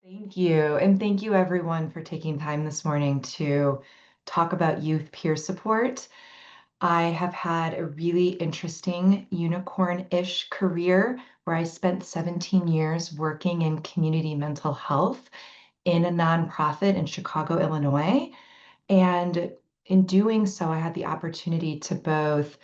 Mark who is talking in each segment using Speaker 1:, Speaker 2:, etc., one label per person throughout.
Speaker 1: Thank you. And thank you everyone for taking time this morning to talk about youth peer support. I have had a really interesting unicorn-ish career where I spent 17 years working in community mental health in a nonprofit in Chicago, Illinois. And in doing so, I had the opportunity to both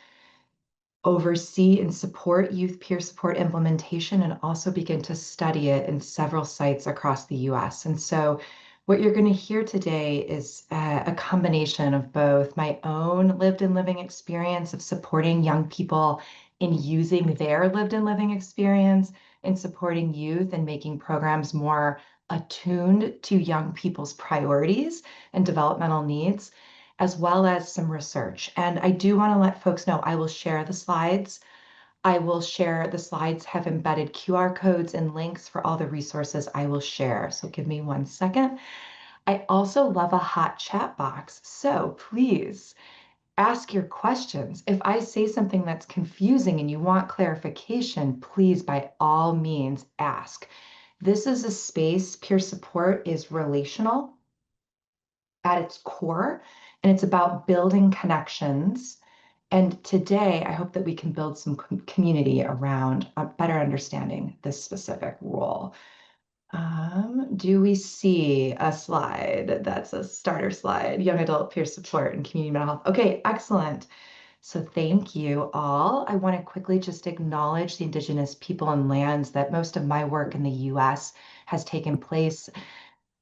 Speaker 1: oversee and support youth peer support implementation and also begin to study it in several sites across the US. And so what you're going to hear today is a combination of both my own lived and living experience of supporting young people in using their lived and living experience in supporting youth and making programs more attuned to young people's priorities and developmental needs, as well as some research. And I do want to let folks know I will share the slides. I will share the slides have embedded QR codes and links for all the resources I will share. So give me 1 second. I also love a hot chat box. So please ask your questions. If I say something that's confusing and you want clarification, please by all means ask. This is a space, peer support is relational at its core, and it's about building connections. And today, I hope that we can build some community around better understanding this specific role. Do we see a slide? That's a starter slide, young adult peer support and community mental health. Okay, excellent. So thank you all. I want to quickly just acknowledge the Indigenous people and lands that most of my work in the US has taken place.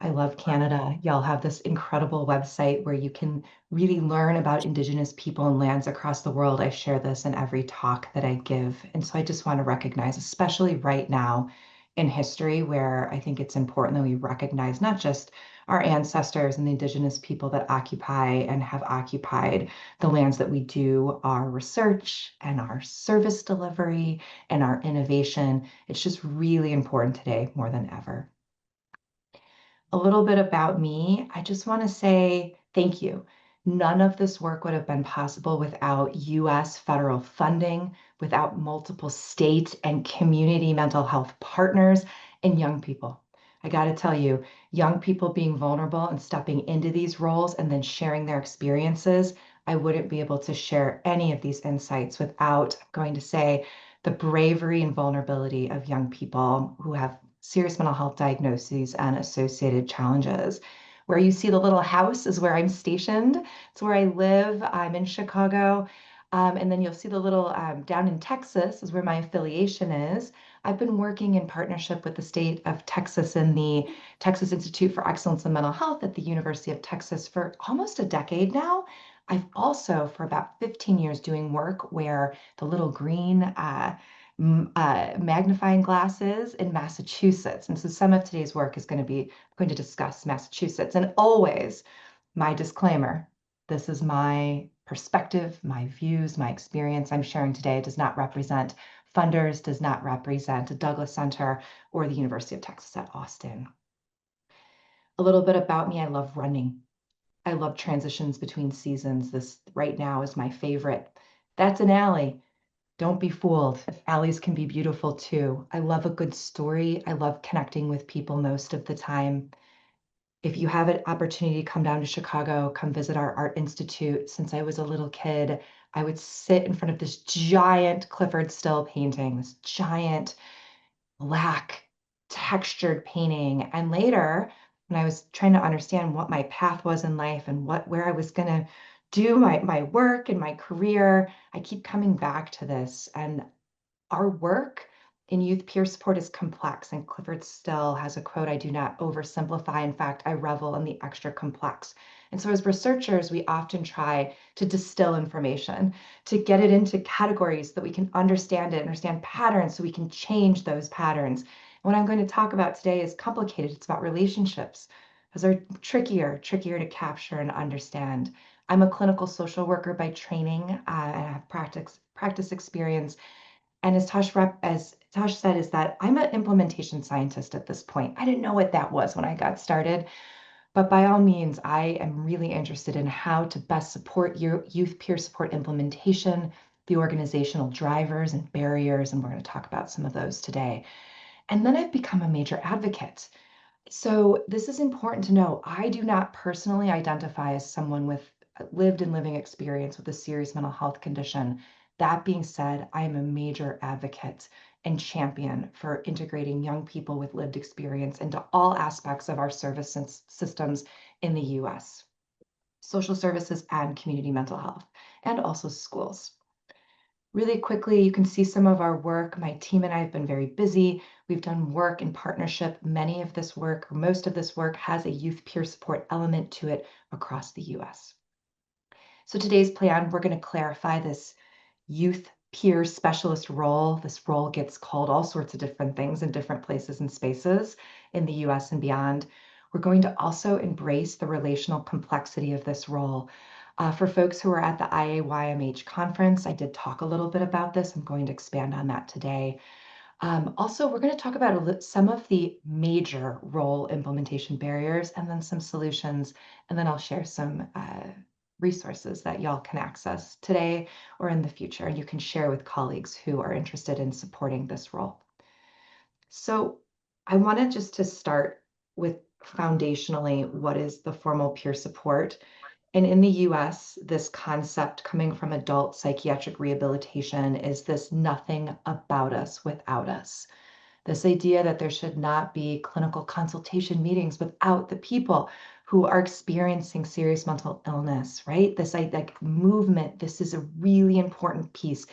Speaker 1: I love Canada. Y'all have this incredible website where you can really learn about Indigenous people and lands across the world. I share this in every talk that I give. And so I just want to recognize, especially right now in history, where I think it's important that we recognize not just our ancestors and the Indigenous people that occupy and have occupied the lands that we do our research and our service delivery and our innovation. It's just really important today more than ever. A little bit about me. I just want to say thank you. None of this work would have been possible without US federal funding, without multiple state and community mental health partners, and young people. I got to tell you, young people being vulnerable and stepping into these roles and then sharing their experiences, I wouldn't be able to share any of these insights without, I'm going to say, the bravery and vulnerability of young people who have serious mental health diagnoses and associated challenges. Where you see the little house is where I'm stationed. It's where I live. I'm in Chicago. And then you'll see the little down in Texas is where my affiliation is. I've been working in partnership with the state of Texas and the Texas Institute for Excellence in Mental Health at the University of Texas for almost a decade now. I've also, for about 15 years, doing work where the little green magnifying glasses in Massachusetts. And so some of today's work is going to discuss Massachusetts. And always my disclaimer, this is my perspective, my views, my experience I'm sharing today does not represent funders, does not represent Douglas Center or the University of Texas at Austin. A little bit about me, I love running. I love transitions between seasons. This right now is my favorite. That's an alley. Don't be fooled. Alleys can be beautiful too. I love a good story. I love connecting with people most of the time. If you have an opportunity to come down to Chicago, come visit our Art Institute. Since I was a little kid, I would sit in front of this giant Clifford Still painting, this giant black textured painting. And later, when I was trying to understand what my path was in life and where I was going to do my work and my career, I keep coming back to this. And our work in youth peer support is complex, and Clifford Still has a quote, "I do not oversimplify. In fact, I revel in the extra complex." And so as researchers, we often try to distill information, to get it into categories so that we can understand it, understand patterns so we can change those patterns. What I'm going to talk about today is complicated. It's about relationships. Those are trickier to capture and understand. I'm a clinical social worker by training, and I have practice experience. And as Tosh said, is that I'm an implementation scientist at this point. I didn't know what that was when I got started, but by all means, I am really interested in how to best support your youth peer support implementation, the organizational drivers and barriers, and we're going to talk about some of those today. And then I've become a major advocate. So this is important to know. I do not personally identify as someone with lived and living experience with a serious mental health condition. That being said, I am a major advocate and champion for integrating young people with lived experience into all aspects of our service systems in the US, social services and community mental health, and also schools. Really quickly, you can see some of our work. My team and I have been very busy. We've done work in partnership. Many of this work, or most of this work, has a youth peer support element to it across the US. So today's plan, we're going to clarify this youth peer specialist role. This role gets called all sorts of different things in different places and spaces in the US and beyond. We're going to also embrace the relational complexity of this role. For folks who are at the IAYMH conference, I did talk a little bit about this. I'm going to expand on that today. Also, we're going to talk about some of the major role implementation barriers and then some solutions, and then I'll share some resources that y'all can access today or in the future, and you can share with colleagues who are interested in supporting this role. So I wanted just to start with foundationally, what is the formal peer support? And in the US, this concept coming from adult psychiatric rehabilitation is this nothing about us without us. This idea that there should not be clinical consultation meetings without the people who are experiencing serious mental illness, right? This like movement, this is a really important piece.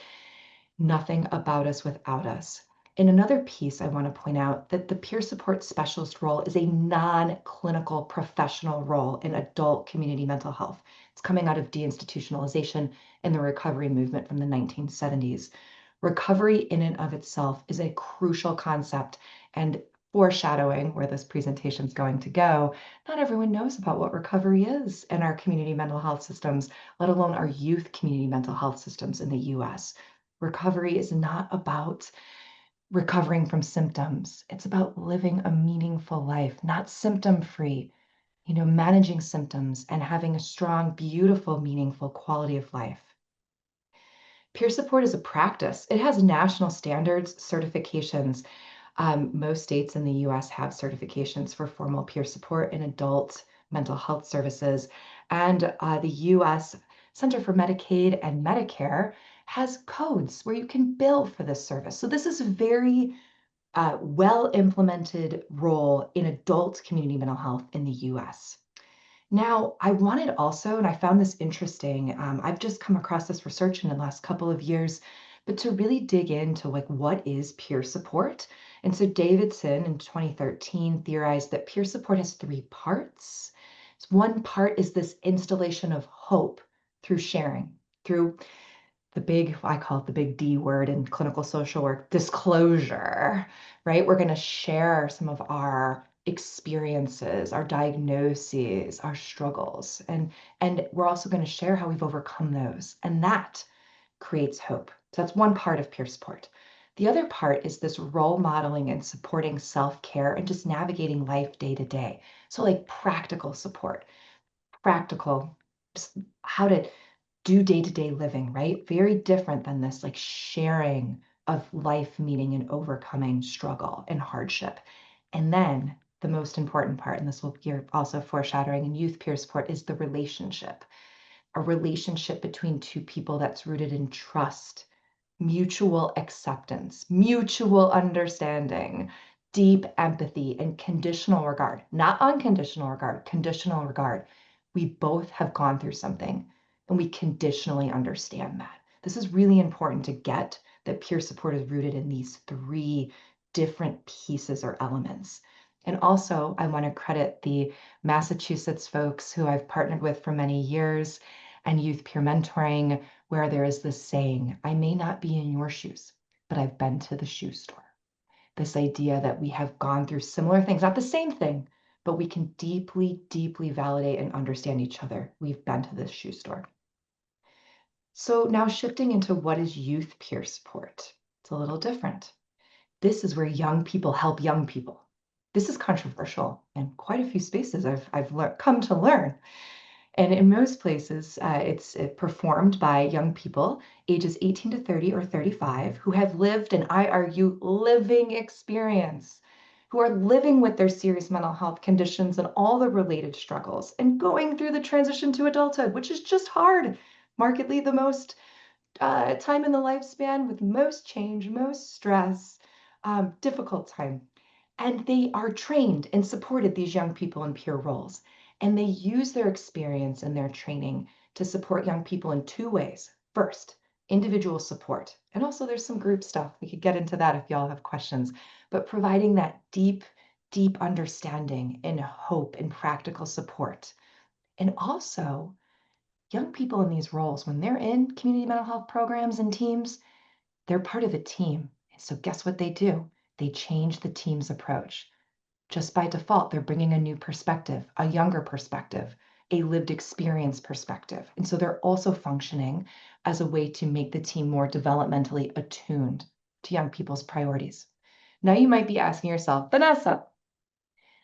Speaker 1: Nothing about us without us. In another piece, I want to point out that the peer support specialist role is a non-clinical professional role in adult community mental health. It's coming out of deinstitutionalization and the recovery movement from the 1970s. Recovery in and of itself is a crucial concept, and foreshadowing where this presentation is going to go, not everyone knows about what recovery is in our community mental health systems, let alone our youth community mental health systems in the US. Recovery is not about recovering from symptoms. It's about living a meaningful life, not symptom-free, managing symptoms and having a strong, beautiful, meaningful quality of life. Peer support is a practice. It has national standards, certifications. Most states in the US have certifications for formal peer support in adult mental health services. And the US Center for Medicaid and Medicare has codes where you can bill for this service. So this is a very well implemented role in adult community mental health in the US. Now, I wanted also, and I found this interesting, I've just come across this research in the last couple of years, but to really dig into like what is peer support. And so Davidson in 2013 theorized that peer support has three parts. So one part is this installation of hope through sharing, through the big, I call it the big D word in clinical social work, disclosure, right? We're going to share some of our experiences, our diagnoses, our struggles, and we're also going to share how we've overcome those. And that creates hope. So that's one part of peer support. The other part is this role modeling and supporting self-care and just navigating life day to day. So like practical support, practical, how to do day-to-day living, right? Very different than this like sharing of life meaning and overcoming struggle and hardship. And then the most important part, and this will be also foreshadowing in youth peer support, is the relationship. A relationship between two people that's rooted in trust, mutual acceptance, mutual understanding, deep empathy, and conditional regard, not unconditional regard, conditional regard. We both have gone through something and we conditionally understand that. This is really important to get that peer support is rooted in these three different pieces or elements. And also, I want to credit the Massachusetts folks who I've partnered with for many years and youth peer mentoring, where there is this saying, I may not be in your shoes, but I've been to the shoe store. This idea that we have gone through similar things, not the same thing, but we can deeply, deeply validate and understand each other. We've been to this shoe store. So now shifting into what is youth peer support. It's a little different. This is where young people help young people. This is controversial in quite a few spaces I've come to learn. And in most places, it's performed by young people ages 18 to 30 or 35 who have lived, and I argue, living experience who are living with their serious mental health conditions and all the related struggles and going through the transition to adulthood, which is just hard, markedly the most time in the lifespan with most change, most stress, difficult time. And they are trained and supported, these young people, in peer roles. And they use their experience and their training to support young people in two ways. First, individual support. And also there's some group stuff. We could get into that if y'all have questions. But providing that deep, deep understanding and hope and practical support. And also, young people in these roles, when they're in community mental health programs and teams, they're part of a team. So guess what they do? They change the team's approach. Just by default, they're bringing a new perspective, a younger perspective, a lived experience perspective. And so they're also functioning as a way to make the team more developmentally attuned to young people's priorities. Now you might be asking yourself, Vanessa,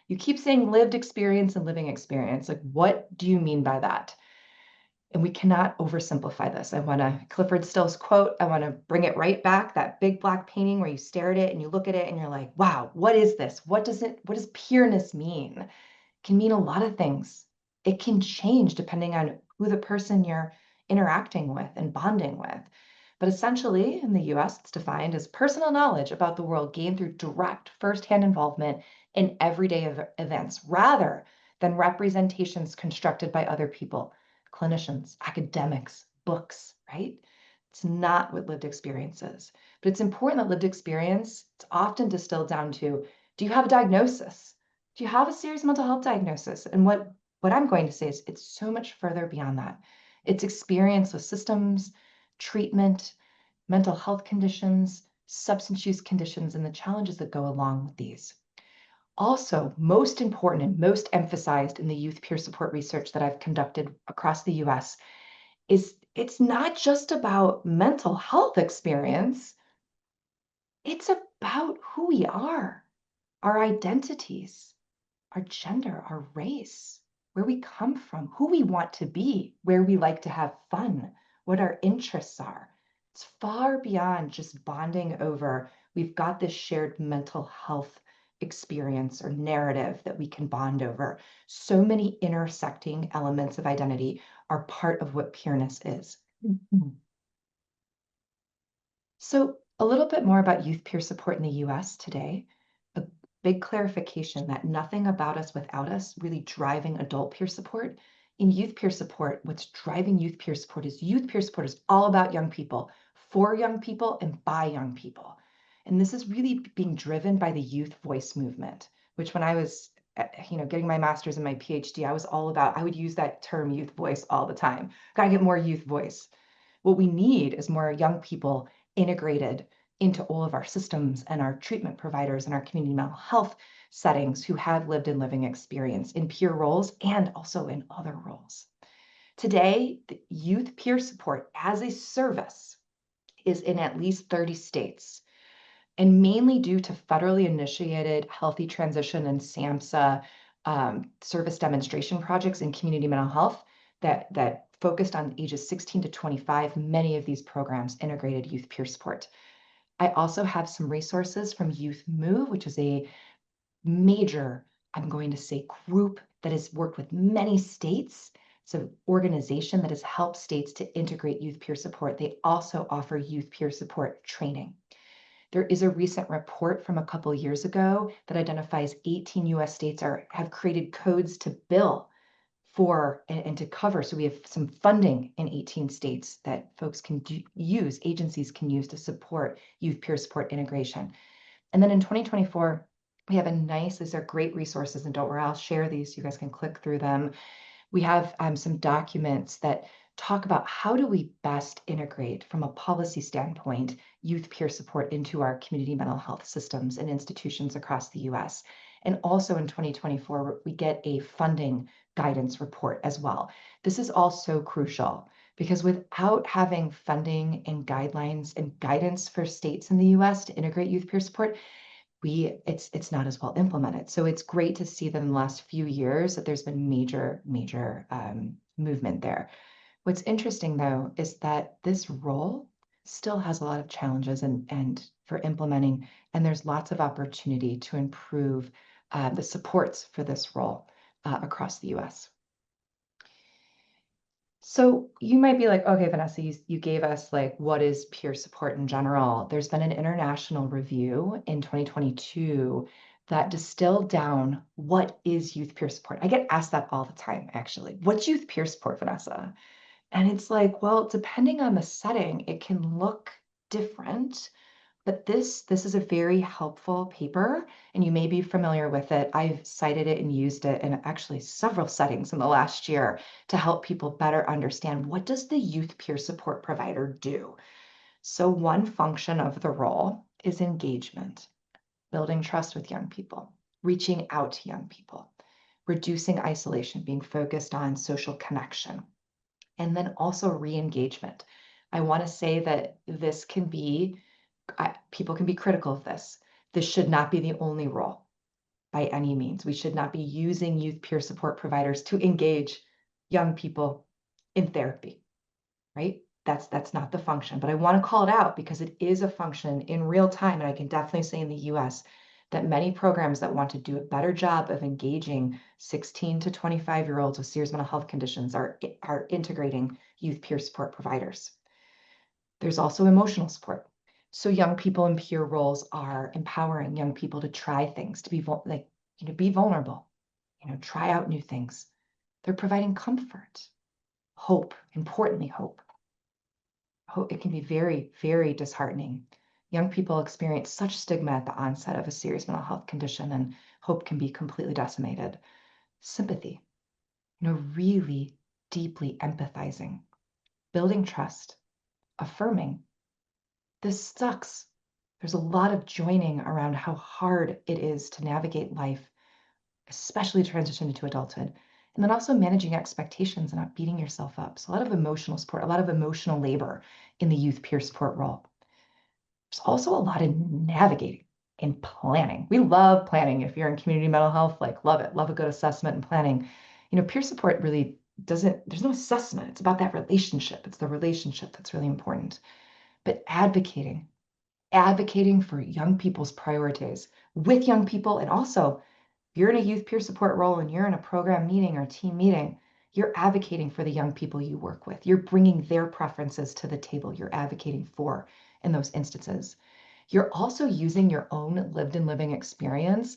Speaker 1: you keep saying lived experience and living experience. Like, what do you mean by that? And we cannot oversimplify this. I want to, Clifford Still's quote, I want to bring it right back, that big black painting where you stare at it and you look at it and you're like, wow, what is this? What does peerness mean? It can mean a lot of things. It can change depending on who the person you're interacting with and bonding with. But essentially, in the US, it's defined as personal knowledge about the world gained through direct firsthand involvement in everyday events, rather than representations constructed by other people, clinicians, academics, books, right? It's not what lived experience is. But it's important that lived experience, it's often distilled down to, do you have a diagnosis? Do you have a serious mental health diagnosis? And what I'm going to say is it's so much further beyond that. It's experience with systems, treatment, mental health conditions, substance use conditions, and the challenges that go along with these. Also, most important and most emphasized in the youth peer support research that I've conducted across the US is it's not just about mental health experience, it's about who we are, our identities, our gender, our race, where we come from, who we want to be, where we like to have fun, what our interests are. It's far beyond just bonding over, we've got this shared mental health experience or narrative that we can bond over. So many intersecting elements of identity are part of what peerness is. So a little bit more about youth peer support in the US today. A big clarification that nothing about us without us really driving adult peer support. In youth peer support, what's driving youth peer support is all about young people, for young people, and by young people. And this is really being driven by the youth voice movement, which when I was getting my master's and my PhD, I would use that term youth voice all the time. Gotta get more youth voice. What we need is more young people integrated into all of our systems and our treatment providers and our community mental health settings who have lived and living experience in peer roles and also in other roles. Today, the youth peer support as a service is in at least 30 states, and mainly due to federally initiated Healthy Transition and SAMHSA service demonstration projects in community mental health that focused on ages 16 to 25. Many of these programs integrated youth peer support. I also have some resources from Youth Move, which is a major, I'm going to say, group that has worked with many states. It's an organization that has helped states to integrate youth peer support. They also offer youth peer support training. There is a recent report from a couple years ago that identifies 18 US states have created codes to bill for and to cover. So we have some funding in 18 states that folks can use, agencies can use to support youth peer support integration. And then in 2024, we have these are great resources, and don't worry, I'll share these. You guys can click through them. We have some documents that talk about how do we best integrate from a policy standpoint youth peer support into our community mental health systems and institutions across the US. And also in 2024, we get a funding guidance report as well. This is also crucial because without having funding and guidelines and guidance for states in the US to integrate youth peer support, it's not as well implemented. So it's great to see that in the last few years that there's been major movement there. What's interesting though is that this role still has a lot of challenges and for implementing, and there's lots of opportunity to improve the supports for this role across the US. So you might be like, okay, Vanessa, you gave us like, what is peer support in general? There's been an international review in 2022 that distilled down what is youth peer support. I get asked that all the time, actually. What's youth peer support, Vanessa? And it's like, well, depending on the setting, it can look different. But this is a very helpful paper, and you may be familiar with it. I've cited it and used it in actually several settings in the last year to help people better understand, what does the youth peer support provider do? So one function of the role is engagement, building trust with young people, reaching out to young people, reducing isolation, being focused on social connection, and then also re-engagement. I want to say that this can be people can be critical of this. This should not be the only role by any means. We should not be using youth peer support providers to engage young people in therapy, right? That's not the function, but I want to call it out because it is a function in real time. And I can definitely say in the US that many programs that want to do a better job of engaging 16 to 25-year-olds with serious mental health conditions are integrating youth peer support providers. There's also emotional support. So young people in peer roles are empowering young people to try things, to be be vulnerable, try out new things. They're providing comfort, hope, importantly, hope. It can be very, very disheartening. Young people experience such stigma at the onset of a serious mental health condition, and hope can be completely decimated. Sympathy, really deeply empathizing, building trust, affirming. This sucks. There's a lot of joining around how hard it is to navigate life, especially transition into adulthood. And then also managing expectations and not beating yourself up. So a lot of emotional support, a lot of emotional labor in the youth peer support role. There's also a lot of navigating and planning. We love planning. If you're in community mental health, love it. Love a good assessment and planning. Peer support really there's no assessment. It's about that relationship. It's the relationship that's really important. But advocating for young people's priorities with young people. And also, if you're in a youth peer support role and you're in a program meeting or team meeting, you're advocating for the young people you work with. You're bringing their preferences to the table. You're advocating for in those instances. You're also using your own lived and living experience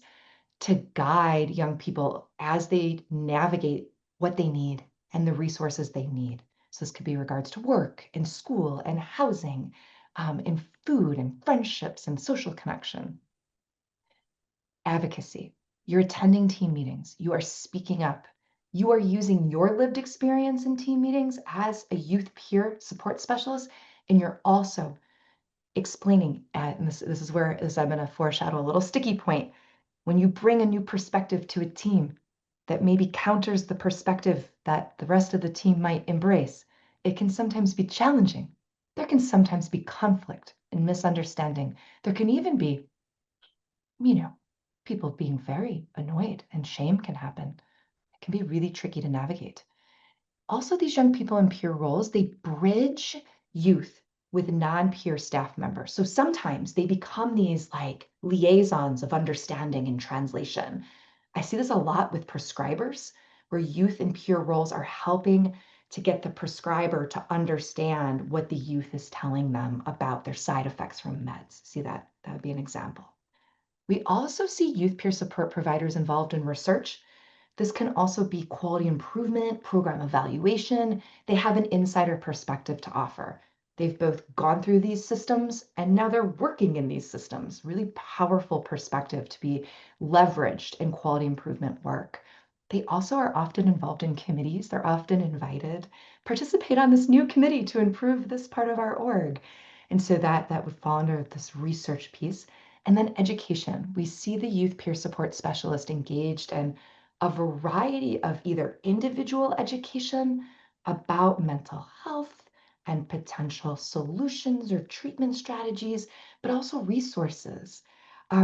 Speaker 1: to guide young people as they navigate what they need and the resources they need. So this could be regards to work and school and housing, and food and friendships and social connection. Advocacy. You're attending team meetings. You are speaking up. You are using your lived experience in team meetings as a youth peer support specialist, and you're also explaining, and this is where I'm going to foreshadow a little sticky point. When you bring a new perspective to a team that maybe counters the perspective that the rest of the team might embrace, it can sometimes be challenging. There can sometimes be conflict and misunderstanding. There can even be, people being very annoyed, and shame can happen. It can be really tricky to navigate. Also, these young people in peer roles, they bridge youth with non-peer staff members. So sometimes they become these liaisons of understanding and translation. I see this a lot with prescribers, where youth in peer roles are helping to get the prescriber to understand what the youth is telling them about their side effects from meds. See that? That would be an example. We also see youth peer support providers involved in research. This can also be quality improvement, program evaluation. They have an insider perspective to offer. They've both gone through these systems and now they're working in these systems. Really powerful perspective to be leveraged in quality improvement work. They also are often involved in committees. They're often invited, participate on this new committee to improve this part of our org. And so that would fall under this research piece. And then education. We see the youth peer support specialist engaged in a variety of either individual education about mental health and potential solutions or treatment strategies, but also resources.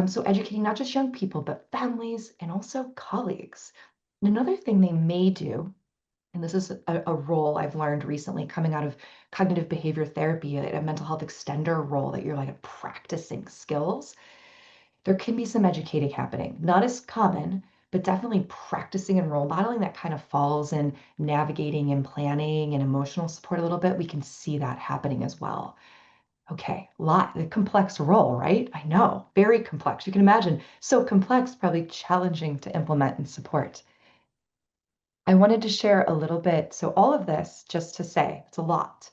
Speaker 1: So educating not just young people, but families and also colleagues. Another thing they may do And this is a role I've learned recently coming out of cognitive behavior therapy, a mental health extender role that you're like practicing skills. There can be some educating happening, not as common, but definitely practicing and role modeling that kind of falls in navigating and planning and emotional support a little bit. We can see that happening as well. Okay, a complex role, right? I know, very complex. You can imagine, so complex, probably challenging to implement and support. I wanted to share a little bit. So all of this, just to say, it's a lot.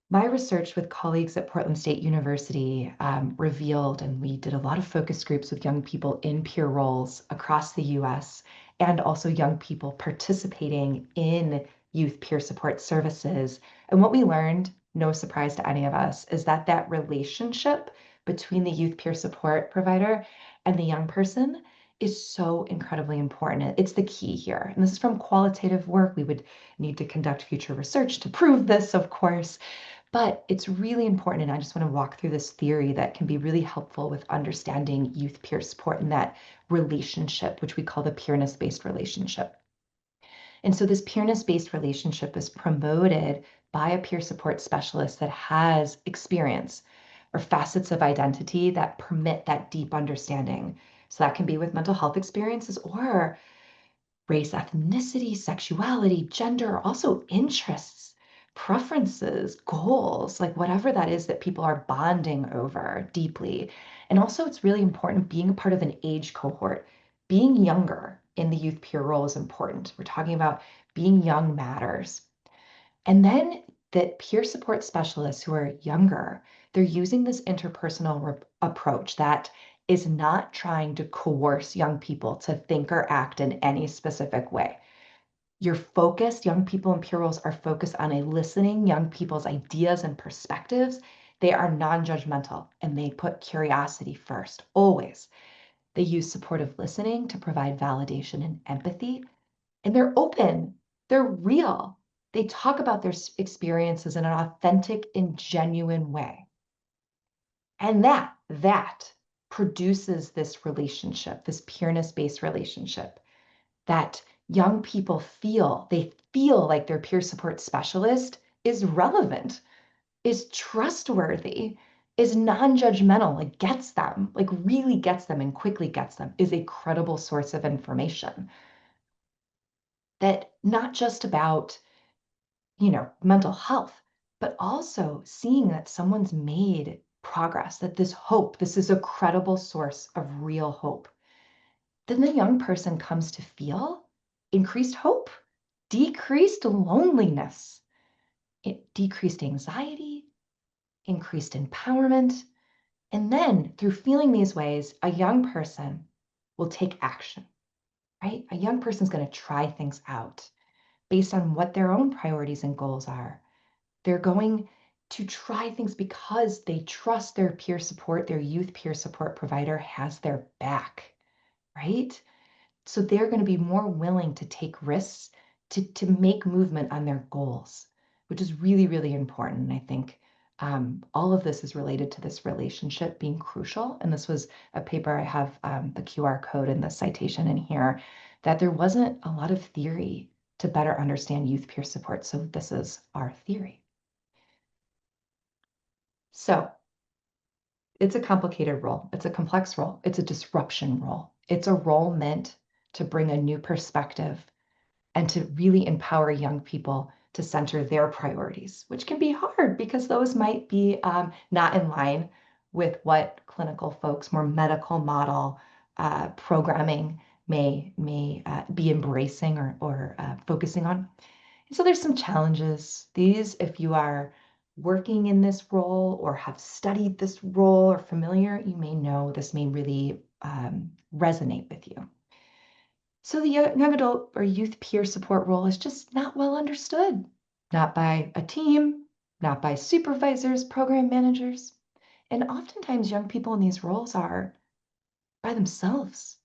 Speaker 1: My research with colleagues at Portland State University revealed, and we did a lot of focus groups with young people in peer roles across the US, and also young people participating in youth peer support services. And what we learned, no surprise to any of us, is that that relationship between the youth peer support provider and the young person is so incredibly important. It's the key here. And this is from qualitative work. We would need to conduct future research to prove this, of course. But it's really important, and I just want to walk through this theory that can be really helpful with understanding youth peer support and that relationship, which we call the peerness-based relationship. And so this peerness-based relationship is promoted by a peer support specialist that has experience or facets of identity that permit that deep understanding. So that can be with mental health experiences or race, ethnicity, sexuality, gender, also interests, preferences, goals, like whatever that is that people are bonding over deeply. And also, it's really important being a part of an age cohort. Being younger in the youth peer role is important. We're talking about being young matters. And then that peer support specialists who are younger, they're using this interpersonal approach that is not trying to coerce young people to think or act in any specific way. You're focused, young people in peer roles are focused on a listening young people's ideas and perspectives. They are non-judgmental and they put curiosity first, always. They use supportive listening to provide validation and empathy, and they're open, they're real. They talk about their experiences in an authentic and genuine way. And that produces this relationship, this peerness-based relationship that young people they feel like their peer support specialist is relevant, is trustworthy, is non-judgmental, like gets them, like really gets them and quickly gets them, is a credible source of information. That not just about, mental health, but also seeing that someone's made progress, that this is a credible source of real hope. Then the young person comes to feel increased hope, decreased loneliness, decreased anxiety, increased empowerment. And then through feeling these ways, a young person will take action, right? A young person's going to try things out based on what their own priorities and goals are. They're going to try things because they trust their peer support, their youth peer support provider has their back, right? So they're going to be more willing to take risks to make movement on their goals, which is really, really important. And I think all of this is related to this relationship being crucial. And this was a paper, I have the QR code and the citation in here, that there wasn't a lot of theory to better understand youth peer support. So this is our theory. So it's a complicated role. It's a complex role. It's a disruption role. It's a role meant to bring a new perspective and to really empower young people to center their priorities, which can be hard because those might be not in line with what clinical folks, more medical model programming may be embracing or focusing on. And so there's some challenges. These, if you are working in this role or have studied this role or familiar, you may know this may really resonate with you. So the young adult or youth peer support role is just not well understood, not by a team, not by supervisors, program managers. And oftentimes young people in these roles are by themselves.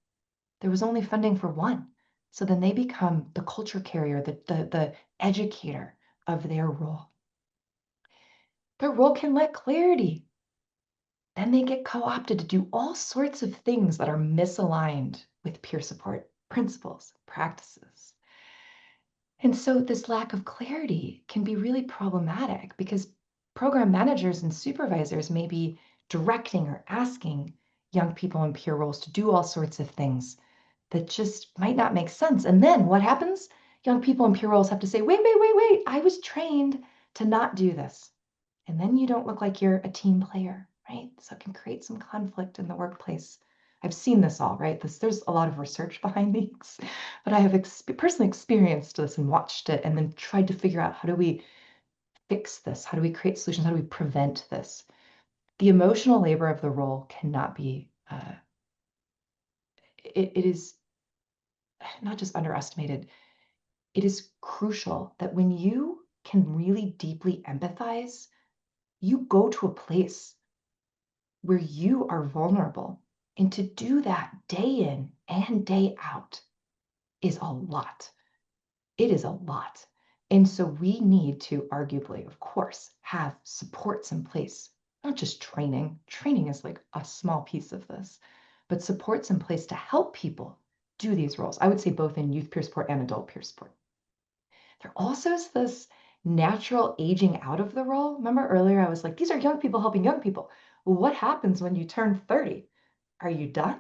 Speaker 1: There was only funding for one. So then they become the culture carrier, the educator of their role. Their role can lack clarity. Then they get co-opted to do all sorts of things that are misaligned with peer support principles, practices. And so this lack of clarity can be really problematic because program managers and supervisors may be directing or asking young people in peer roles to do all sorts of things that just might not make sense. And then what happens? Young people in peer roles have to say, wait, I was trained to not do this. And then you don't look like you're a team player, right? So it can create some conflict in the workplace. I've seen this all, right? There's a lot of research behind these, but I have personally experienced this and watched it and then tried to figure out, how do we fix this? How do we create solutions? How do we prevent this? The emotional labor of the role cannot be, it is not just underestimated, it is crucial that when you can really deeply empathize, you go to a place where you are vulnerable. And to do that day in and day out is a lot. It is a lot. And so we need to arguably, of course, have supports in place, not just training. Training is like a small piece of this, but supports in place to help people do these roles. I would say both in youth peer support and adult peer support. There also is this natural aging out of the role. Remember earlier I was like, these are young people helping young people. Well, what happens when you turn 30? Are you done?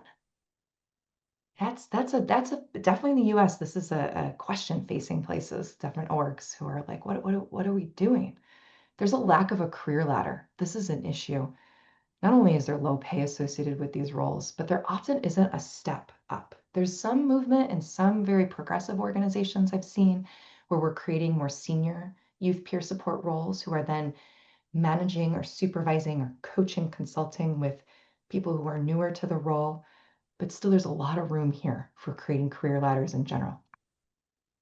Speaker 1: That's definitely in the US. This is a question facing places, different orgs who are like, what are we doing? There's a lack of a career ladder. This is an issue. Not only is there low pay associated with these roles, but there often isn't a step up. There's some movement in some very progressive organizations I've seen where we're creating more senior youth peer support roles who are then managing or supervising or coaching, consulting with people who are newer to the role. But still, there's a lot of room here for creating career ladders in general.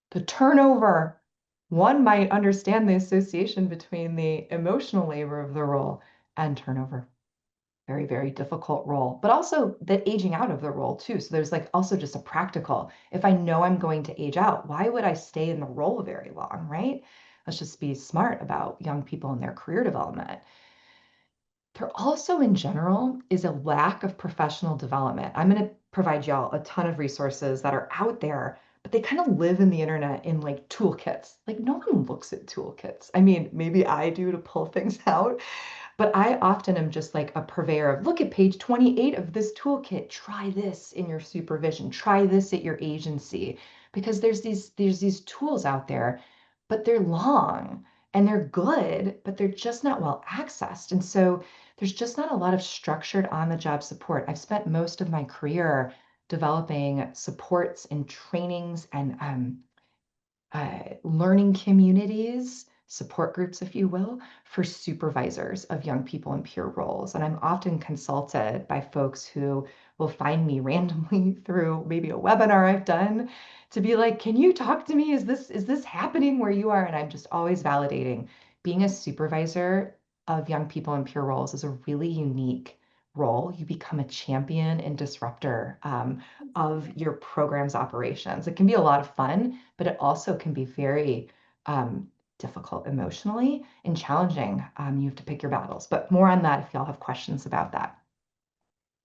Speaker 1: The turnover, one might understand the association between the emotional labor of the role and turnover. Very, very difficult role, but also the aging out of the role too. So there's like also just a practical, if I know I'm going to age out, why would I stay in the role very long, right? Let's just be smart about young people and their career development. There also, in general, is a lack of professional development. I'm going to provide y'all a ton of resources that are out there, but they kind of live in the internet in like toolkits. Like no one looks at toolkits. I mean, maybe I do to pull things out, but I often am just like a purveyor of, look at page 28 of this toolkit. Try this in your supervision. Try this at your agency. Because there's these tools out there, but they're long and they're good, but they're just not well accessed. And so there's just not a lot of structured on-the-job support. I've spent most of my career developing supports and trainings and learning communities, support groups, if you will, for supervisors of young people in peer roles. And I'm often consulted by folks who will find me randomly through maybe a webinar I've done to be like, can you talk to me? Is this happening where you are? And I'm just always validating. Being a supervisor of young people in peer roles is a really unique role. You become a champion and disruptor of your program's operations. It can be a lot of fun, but it also can be very difficult emotionally and challenging. You have to pick your battles, but more on that if y'all have questions about that.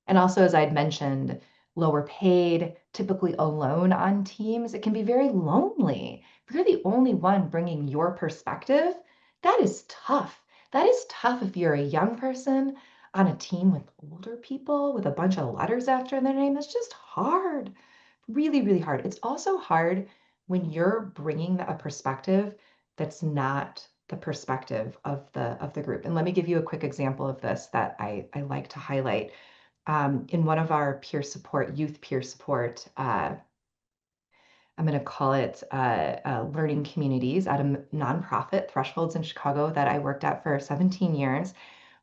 Speaker 1: And also, as I'd mentioned, lower paid, typically alone on teams, it can be very lonely. If you're the only one bringing your perspective, that is tough. That is tough if you're a young person on a team with older people with a bunch of letters after their name. It's just hard. Really, really hard. It's also hard when you're bringing a perspective that's not the perspective of the group. And let me give you a quick example of this that I like to highlight. In one of our peer support, youth peer support, I'm going to call it learning communities at a nonprofit, Thresholds in Chicago, that I worked at for 17 years.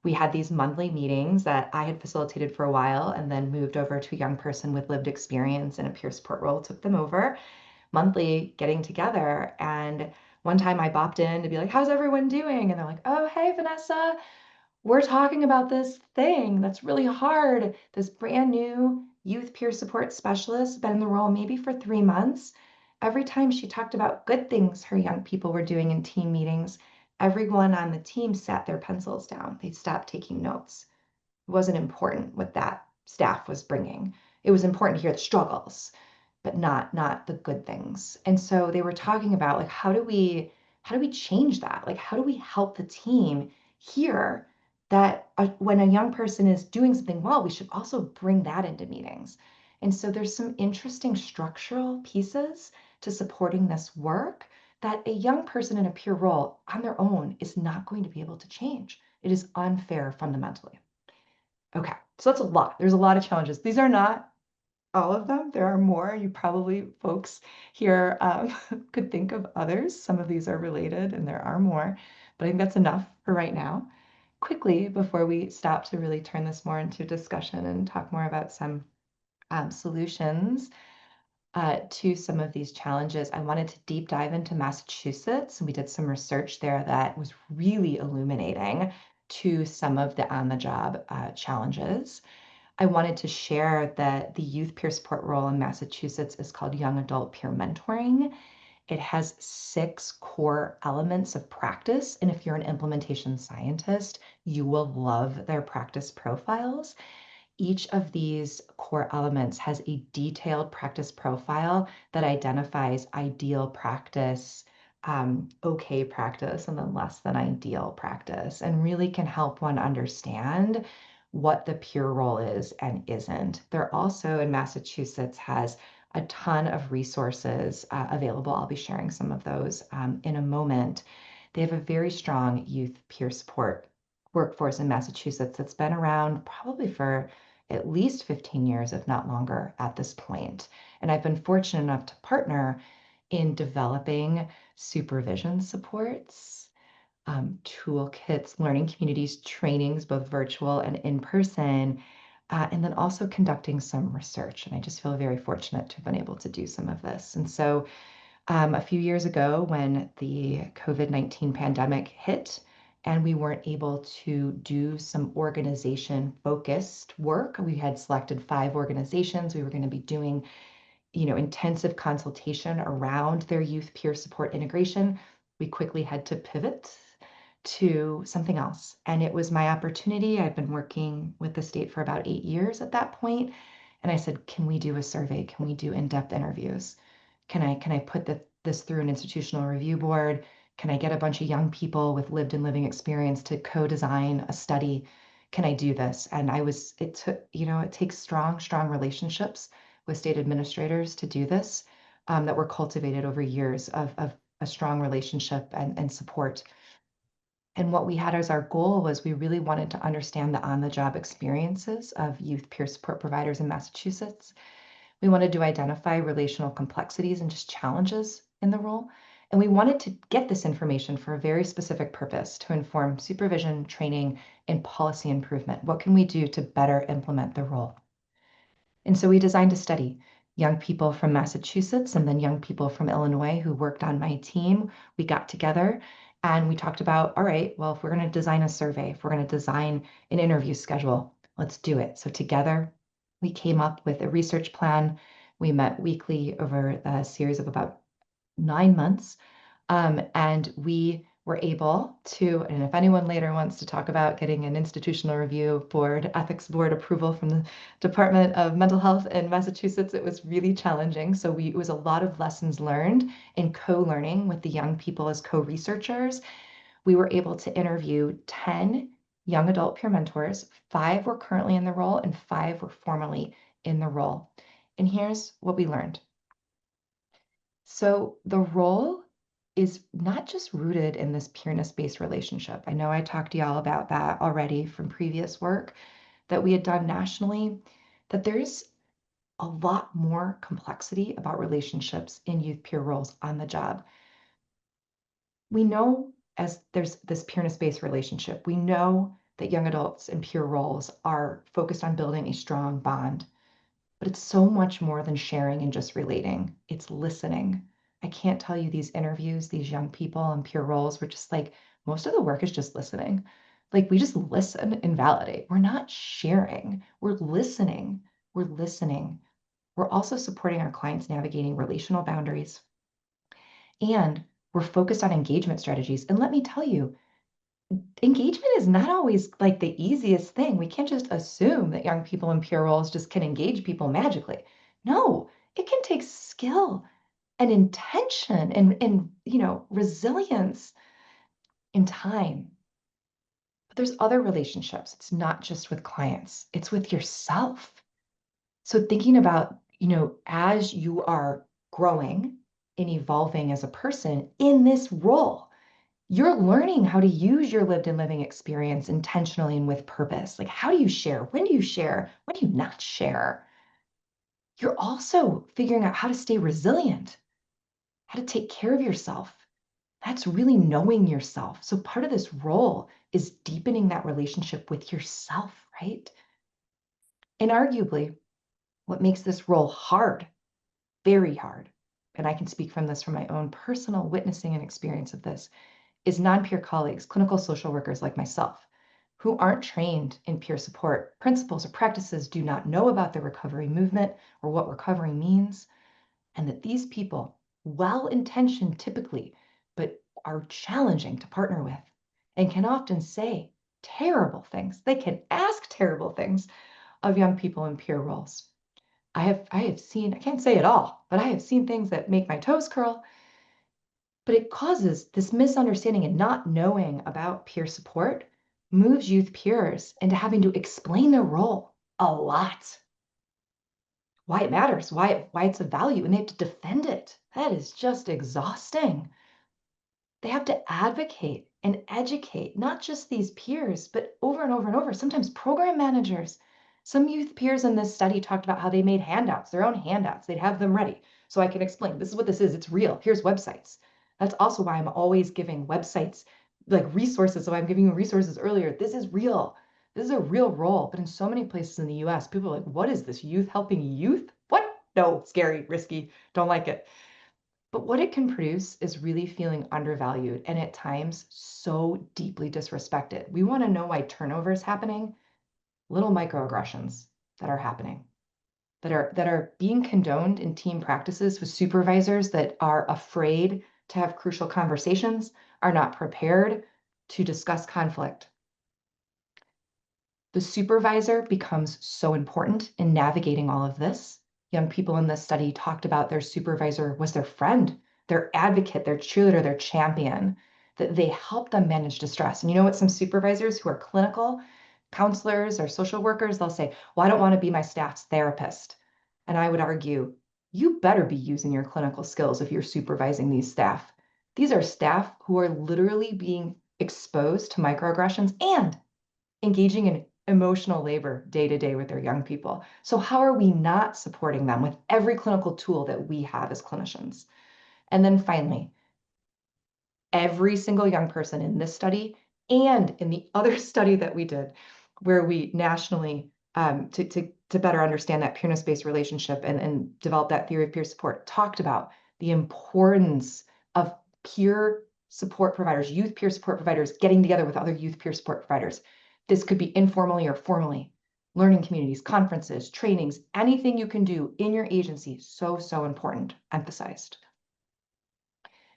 Speaker 1: We had these monthly meetings that I had facilitated for a while and then moved over to a young person with lived experience in a peer support role, took them over, monthly getting together. And one time I bopped in to be like, how's everyone doing? And they're like, oh, hey, Vanessa, we're talking about this thing that's really hard. This brand new youth peer support specialist, been in the role maybe for 3 months. Every time she talked about good things her young people were doing in team meetings, everyone on the team sat their pencils down. They stopped taking notes. It wasn't important what that staff was bringing. It was important to hear the struggles. but not the good things. And so they were talking about like how do we change that? Like how do we help the team hear that when a young person is doing something well, we should also bring that into meetings. And so there's some interesting structural pieces to supporting this work that a young person in a peer role on their own is not going to be able to change. It is unfair fundamentally. Okay, so that's a lot. There's a lot of challenges. These are not all of them. There are more. You probably, folks here, could think of others. Some of these are related and there are more, but I think that's enough for right now. Quickly, before we stop to really turn this more into discussion and talk more about some solutions to some of these challenges, I wanted to deep dive into Massachusetts. And we did some research there that was really illuminating to some of the on-the-job challenges. I wanted to share that the youth peer support role in Massachusetts is called Young Adult Peer Mentoring. It has 6 core elements of practice. And if you're an implementation scientist, you will love their practice profiles. Each of these core elements has a detailed practice profile that identifies ideal practice, okay practice, and then less than ideal practice, and really can help one understand what the peer role is and isn't. There also in Massachusetts has a ton of resources available. I'll be sharing some of those in a moment. They have a very strong youth peer support workforce in Massachusetts that's been around probably for at least 15 years, if not longer, at this point. And I've been fortunate enough to partner in developing supervision supports, toolkits, learning communities, trainings, both virtual and in person, and then also conducting some research. And I just feel very fortunate to have been able to do some of this. And so a few years ago, when the COVID-19 pandemic hit, and we weren't able to do some organization-focused work. We had selected 5 organizations. We were going to be doing, intensive consultation around their youth peer support integration. We quickly had to pivot to something else. And it was my opportunity. I'd been working with the state for about 8 years at that point. And I said, can we do a survey? Can we do in-depth interviews? Can I put this through an institutional review board? Can I get a bunch of young people with lived and living experience to co-design a study? Can I do this? And it took, it takes strong relationships with state administrators to do this, that were cultivated over years of a strong relationship and support. And what we had as our goal was we really wanted to understand the on-the-job experiences of youth peer support providers in Massachusetts. We wanted to identify relational complexities and just challenges in the role. And we wanted to get this information for a very specific purpose to inform supervision, training, and policy improvement. What can we do to better implement the role? And so we designed a study. Young people from Massachusetts and then young people from Illinois who worked on my team, we got together and we talked about, all right, well, if we're going to design a survey, if we're going to design an interview schedule, let's do it. So together, we came up with a research plan. We met weekly over a series of about 9 months. And we were able to, and if anyone later wants to talk about getting an institutional review board, ethics board approval from the Department of Mental Health in Massachusetts, it was really challenging. So it was a lot of lessons learned in co-learning with the young people as co-researchers. We were able to interview 10 young adult peer mentors. 5 were currently in the role and 5 were formerly in the role. And here's what we learned. So the role is not just rooted in this peerness-based relationship. I know I talked to y'all about that already from previous work that we had done nationally, that there's a lot more complexity about relationships in youth peer roles on the job. We know as there's this peerness-based relationship, we know that young adults in peer roles are focused on building a strong bond. But it's so much more than sharing and just relating. It's listening. I can't tell you these interviews, these young people in peer roles were just like, most of the work is just listening. Like we just listen and validate. We're not sharing. We're listening. We're listening. We're also supporting our clients navigating relational boundaries. And we're focused on engagement strategies. And let me tell you, engagement is not always like the easiest thing. We can't just assume that young people in peer roles just can engage people magically. No, It can take skill and intention and resilience and time. But there's other relationships. It's not just with clients, it's with yourself. So thinking about, as you are growing and evolving as a person in this role, you're learning how to use your lived and living experience intentionally and with purpose. Like, how do you share? When do you share? When do you not share? You're also figuring out how to stay resilient, how to take care of yourself. That's really knowing yourself. So part of this role is deepening that relationship with yourself, right? And arguably, what makes this role hard, very hard, and I can speak from my own personal witnessing and experience of this, is non-peer colleagues, clinical social workers like myself, who aren't trained in peer support principles or practices, do not know about the recovery movement or what recovery means, and that these people, well-intentioned typically, but are challenging to partner with and can often say terrible things. They can ask terrible things of young people in peer roles. I have seen, I can't say it all, but I have seen things that make my toes curl. But it causes this misunderstanding and not knowing about peer support moves youth peers into having to explain their role a lot. Why it matters, why it's of value, and they have to defend it. That is just exhausting. They have to advocate and educate, not just these peers, but over and over and over, sometimes program managers. Some youth peers in this study talked about how they made handouts, their own handouts. They'd have them ready. So I can explain, this is what this is. It's real. Here's websites. That's also why I'm always giving websites, like resources. So I'm giving you resources earlier. This is real. This is a real role. But in so many places in the US, people are like, what is this, youth helping youth? What? No, scary, risky, don't like it. But what it can produce is really feeling undervalued and at times so deeply disrespected. We want to know why turnover is happening. Little microaggressions that are happening, that are being condoned in team practices with supervisors that are afraid to have crucial conversations, are not prepared to discuss conflict. The supervisor becomes so important in navigating all of this. Young people in this study talked about their supervisor was their friend, their advocate, their cheerleader, their champion, that they help them manage distress. And you know what? Some supervisors who are clinical counselors or social workers, they'll say, well, I don't want to be my staff's therapist. And I would argue, you better be using your clinical skills if you're supervising these staff. These are staff who are literally being exposed to microaggressions and engaging in emotional labor day to day with their young people. So how are we not supporting them with every clinical tool that we have as clinicians? And then finally, every single young person in this study and in the other study that we did, where we nationally, to better understand that peerness-based relationship and develop that theory of peer support, talked about the importance of peer support providers, youth peer support providers, getting together with other youth peer support providers. This could be informally or formally. Learning communities, conferences, trainings, anything you can do in your agency, so, so important, emphasized.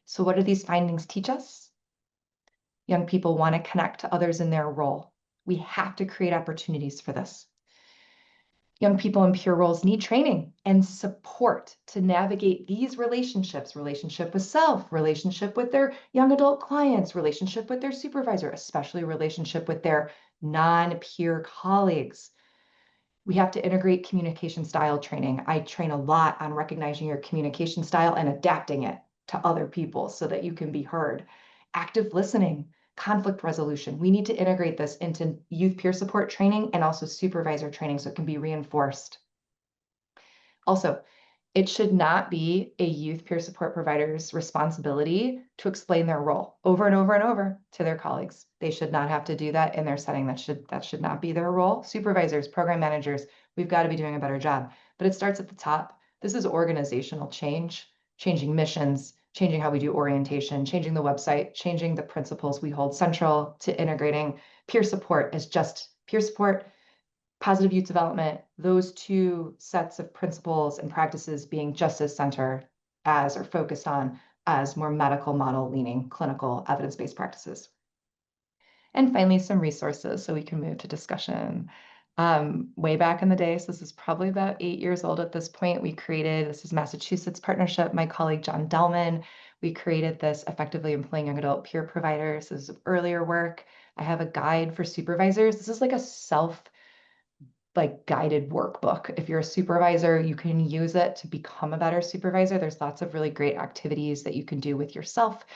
Speaker 1: So what do these findings teach us? Young people want to connect to others in their role. We have to create opportunities for this. Young people in peer roles need training and support to navigate these relationships, relationship with self, relationship with their young adult clients, relationship with their supervisor, especially relationship with their non-peer colleagues. We have to integrate communication style training. I train a lot on recognizing your communication style and adapting it to other people so that you can be heard. Active listening, conflict resolution. We need to integrate this into youth peer support training and also supervisor training so it can be reinforced. Also, it should not be a youth peer support provider's responsibility to explain their role over and over and over to their colleagues. They should not have to do that in their setting. That should not be their role. Supervisors, program managers, we've got to be doing a better job. But it starts at the top. This is organizational change, changing missions, changing how we do orientation, changing the website, changing the principles we hold central to integrating peer support as just peer support, positive youth development, those two sets of principles and practices being just as centered as or focused on as more medical model leaning clinical evidence-based practices. And finally, some resources so we can move to discussion. Way back in the day, so this is probably about 8 years old at this point, this is Massachusetts partnership, my colleague John Delman, we created this effectively employing young adult peer providers. This is earlier work. I have a guide for supervisors. This is like a guided workbook. If you're a supervisor, you can use it to become a better supervisor. There's lots of really great activities that you can do with yourself.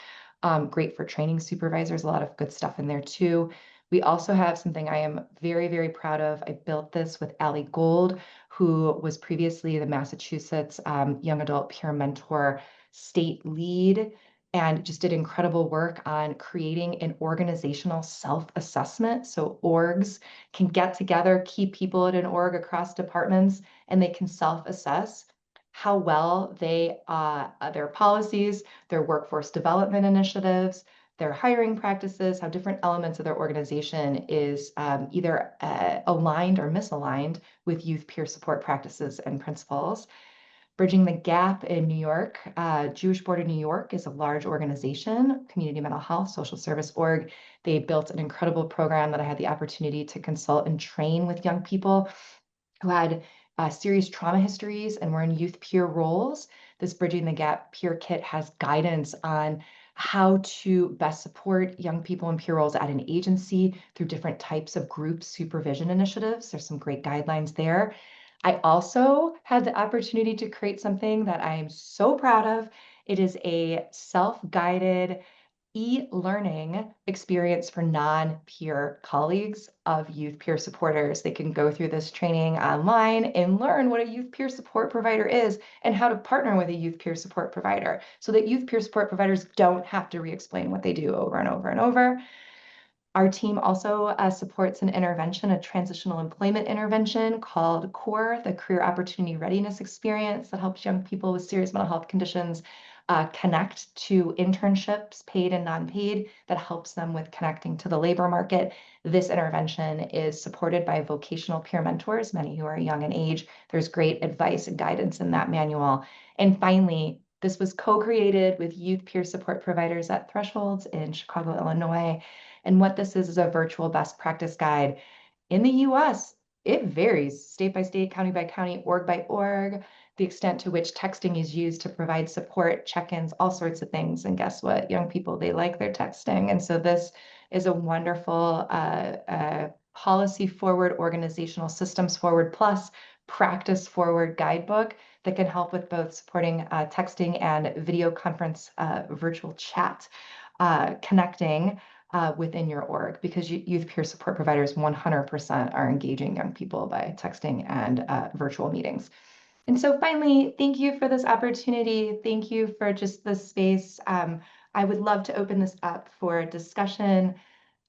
Speaker 1: Great for training supervisors, a lot of good stuff in there too. We also have something I am very, very proud of. I built this with Allie Gold, who was previously the Massachusetts Young Adult Peer Mentor state lead, and just did incredible work on creating an organizational self-assessment. So orgs can get together, key people at an org across departments, and they can self-assess how well their policies, their workforce development initiatives, their hiring practices, how different elements of their organization is either aligned or misaligned with youth peer support practices and principles. Bridging the Gap in New York, Jewish Board of New York is a large organization, community mental health, social service org. They built an incredible program that I had the opportunity to consult and train with young people who had serious trauma histories and were in youth peer roles. This Bridging the Gap peer kit has guidance on how to best support young people in peer roles at an agency through different types of group supervision initiatives. There's some great guidelines there. I also had the opportunity to create something that I am so proud of. It is a self-guided e-learning experience for non-peer colleagues of youth peer supporters. They can go through this training online and learn what a youth peer support provider is and how to partner with a youth peer support provider so that youth peer support providers don't have to re-explain what they do over and over and over. Our team also supports an intervention, a transitional employment intervention called CORE, the Career Opportunity Readiness Experience, that helps young people with serious mental health conditions connect to internships, paid and non-paid, that helps them with connecting to the labor market. This intervention is supported by vocational peer mentors, many who are young in age. There's great advice and guidance in that manual. And finally, this was co-created with youth peer support providers at Thresholds in Chicago, Illinois. And what this is a virtual best practice guide. In the US, it varies state by state, county by county, org by org, the extent to which texting is used to provide support, check-ins, all sorts of things. And guess what? Young people, they like their texting. And so this is a wonderful policy forward, organizational systems forward, plus practice forward guidebook that can help with both supporting texting and video conference virtual chat connecting within your org, because youth peer support providers 100% are engaging young people by texting and virtual meetings. And so finally, thank you for this opportunity. Thank you for just this space. I would love to open this up for discussion,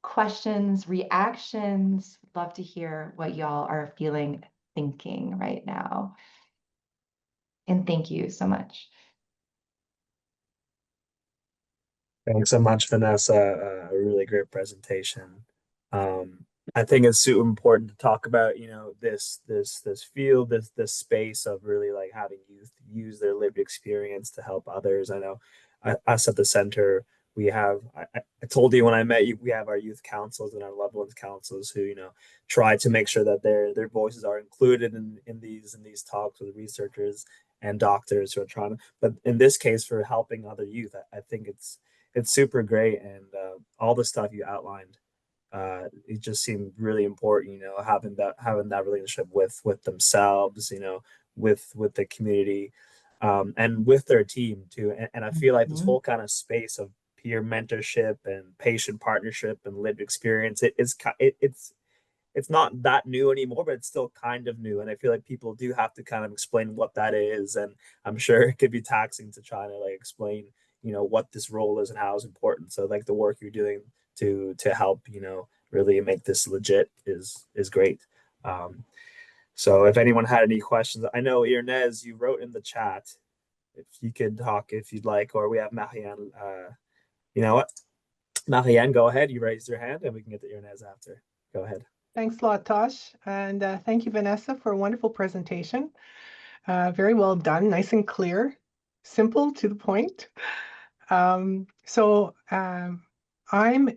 Speaker 1: questions, reactions. Love to hear what y'all are feeling, thinking right now. And thank you so much.
Speaker 2: Thanks so much, Vanessa. A really great presentation. Um, I think it's super important to talk about, this field, this space of really like having youth use their lived experience to help others. I know us at the center, we have, I told you when I met you, we have our youth councils and our loved ones councils who, try to make sure that their voices are included in these talks with researchers and doctors who are trying to, but in this case for helping other youth, I think it's super great, and all the stuff you outlined, it just seemed really important, having that relationship with themselves, with the community, and with their team too. And I feel like this
Speaker 1: Mhm.
Speaker 2: whole kind of space of peer mentorship and patient partnership and lived experience, it's not that new anymore, but it's still kind of new. And I feel like people do have to kind of explain what that is. And I'm sure it could be taxing to try to like explain, what this role is and how it's important. So like the work you're doing to help, really make this legit is great. Um, so if anyone had any questions, I know Irnez, you wrote in the chat if you could talk if you'd like, or we have Marianne. You know what? Marianne, go ahead. You raised your hand and we can get to Irnez after. Go ahead.
Speaker 3: Thanks a lot, Tosh. And thank you, Vanessa, for a wonderful presentation. Very well done, nice and clear, simple to the point. I'm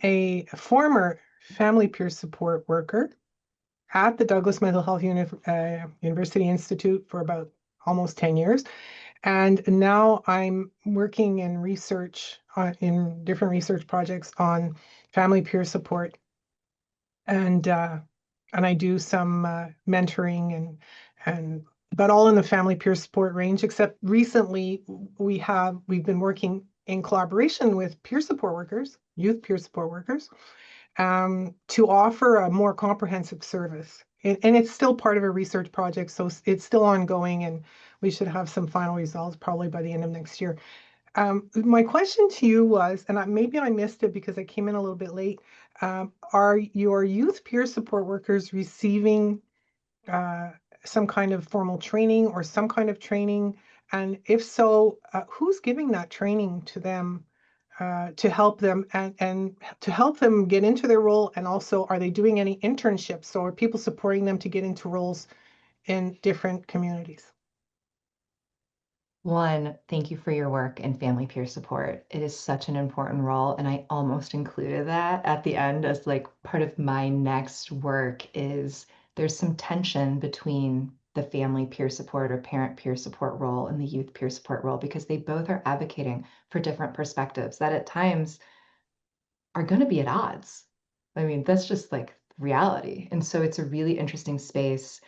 Speaker 3: a former family peer support worker. at the Douglas Mental Health University Institute for about almost 10 years. And now I'm working in research, in different research projects on family peer support. And I do some mentoring but all in the family peer support range, except recently we've been working in collaboration with peer support workers, youth peer support workers, to offer a more comprehensive service. And it's still part of a research project, so it's still ongoing, and we should have some final results probably by the end of next year. My question to you was, and maybe I missed it because I came in a little bit late, are your youth peer support workers receiving some kind of formal training or some kind of training? And if so, who's giving that training to them to help them and to help them get into their role? And also, are they doing any internships? So are people supporting them to get into roles in different communities?
Speaker 1: One, thank you for your work in family peer support. It is such an important role, and I almost included that at the end as like part of my next work is there's some tension between the family peer support or parent peer support role and the youth peer support role because they both are advocating for different perspectives that at times are going to be at odds. I mean, that's just like reality. And so it's a really interesting space.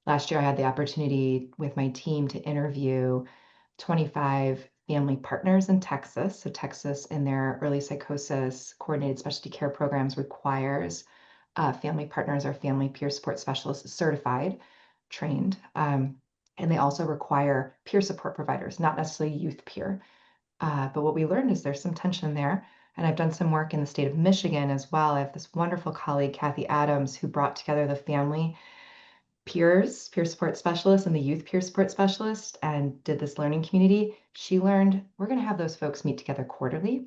Speaker 1: Last year, I had the opportunity with my team to interview 25 family partners in Texas. So Texas in their early psychosis coordinated specialty care programs requires family partners or family peer support specialists certified, trained. And they also require peer support providers, not necessarily youth peer. But what we learned is there's some tension there. And I've done some work in the state of Michigan as well. I have this wonderful colleague, Kathy Adams, who brought together the family peer support specialist and the youth peer support specialist and did this learning community. She learned we're going to have those folks meet together quarterly,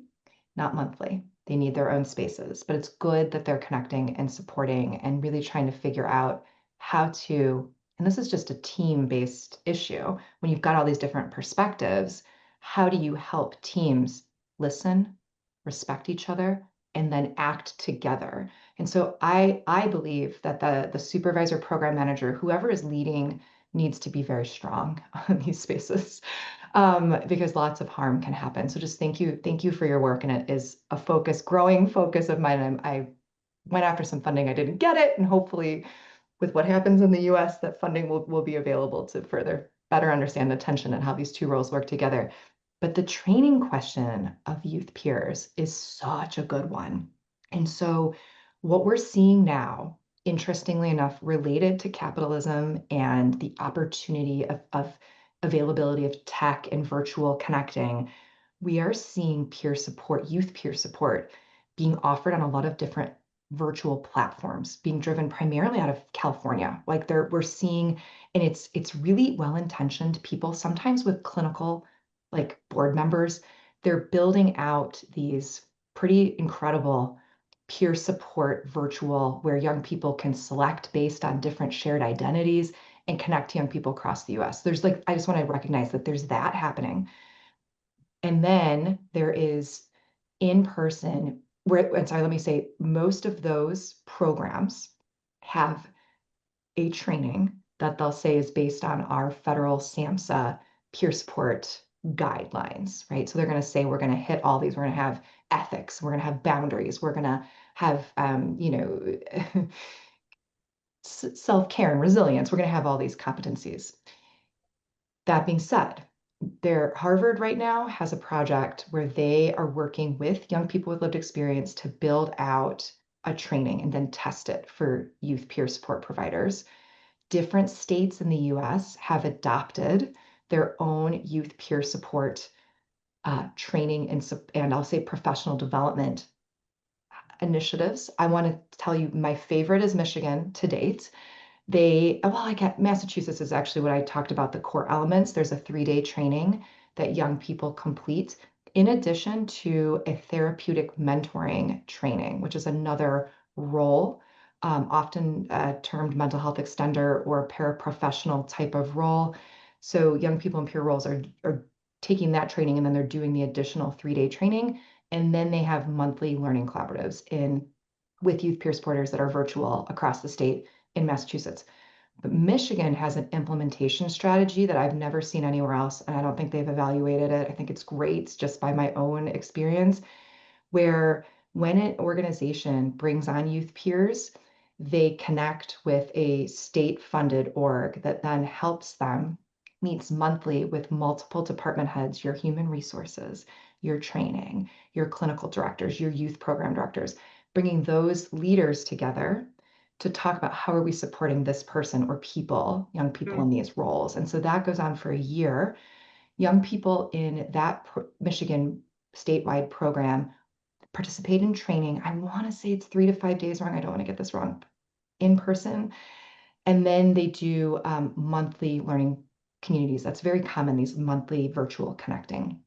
Speaker 1: not monthly. They need their own spaces, but it's good that they're connecting and supporting and really trying to figure out how to, and this is just a team-based issue. When you've got all these different perspectives, how do you help teams listen, respect each other, and then act together? And so I believe that the supervisor, program manager, whoever is leading needs to be very strong on these spaces because lots of harm can happen. So just thank you for your work. And it is a growing focus of mine. I went after some funding. I didn't get it. And hopefully with what happens in the US, that funding will be available to further better understand the tension and how these two roles work together. But the training question of youth peers is such a good one. And so what we're seeing now, interestingly enough, related to capitalism and the opportunity of availability of tech and virtual connecting, we are seeing peer support, youth peer support, being offered on a lot of different virtual platforms, being driven primarily out of California. Like we're seeing, and it's really well-intentioned people, sometimes with clinical like board members, they're building out these pretty incredible peer support virtual where young people can select based on different shared identities and connect to young people across the US. There's like, I just want to recognize that there's that happening. And then there is in person, and sorry, let me say, most of those programs have a training that they'll say is based on our federal SAMHSA peer support guidelines, right? So they're going to say we're going to hit all these. We're going to have ethics. We're going to have boundaries. We're going to have, self-care and resilience. We're going to have all these competencies. That being said, Harvard right now has a project where they are working with young people with lived experience to build out a training and then test it for youth peer support providers. Different states in the US have adopted their own youth peer support training and I'll say professional development initiatives. I want to tell you my favorite is Michigan to date. Massachusetts is actually what I talked about, the core elements. There's a 3-day training that young people complete, in addition to a therapeutic mentoring training, which is another role, often termed mental health extender or paraprofessional type of role. So young people in peer roles are taking that training and then they're doing the additional 3-day training. And then they have monthly learning collaboratives with youth peer supporters that are virtual across the state in Massachusetts. But Michigan has an implementation strategy that I've never seen anywhere else, and I don't think they've evaluated it. I think it's great just by my own experience, where when an organization brings on youth peers, they connect with a state-funded org that then helps them, meets monthly with multiple department heads, your human resources, your training, your clinical directors, your youth program directors, bringing those leaders together to talk about how are we supporting this person or people, young people in these roles. And so that goes on for a year. Young people in that Michigan statewide program participate in training. I want to say it's 3 to 5 days wrong. I don't want to get this wrong, in person. And then they do monthly learning communities. That's very common, these monthly virtual connecting.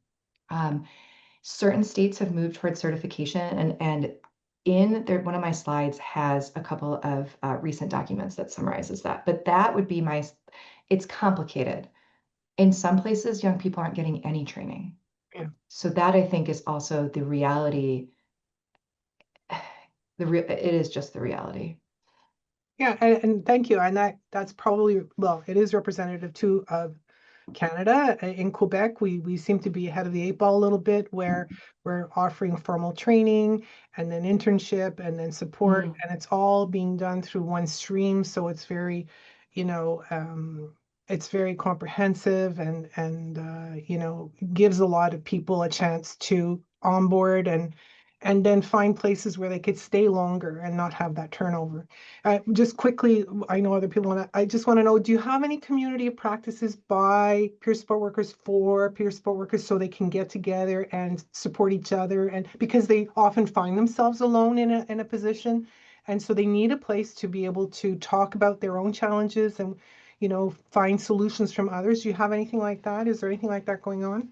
Speaker 1: Certain states have moved towards certification, and in there, one of my slides has a couple of recent documents that summarizes that. But that would be it's complicated. In some places, young people aren't getting any training.
Speaker 3: Yeah.
Speaker 1: So that I think is also the reality. It is just the reality.
Speaker 3: Yeah, and thank you. And that's probably, well, it is representative too of Canada. In Quebec, we seem to be ahead of the 8 ball a little bit, where we're offering formal training and then internship and then support, and it's all being done through one stream. So it's very, it's very comprehensive and gives a lot of people a chance to onboard and then find places where they could stay longer and not have that turnover. Just quickly, I know other people want to, I just want to know, do you have any community of practices by peer support workers for peer support workers so they can get together and support each other? And because they often find themselves alone in a position, and so they need a place to be able to talk about their own challenges and, find solutions from others. Do you have anything like that? Is there anything like that going on?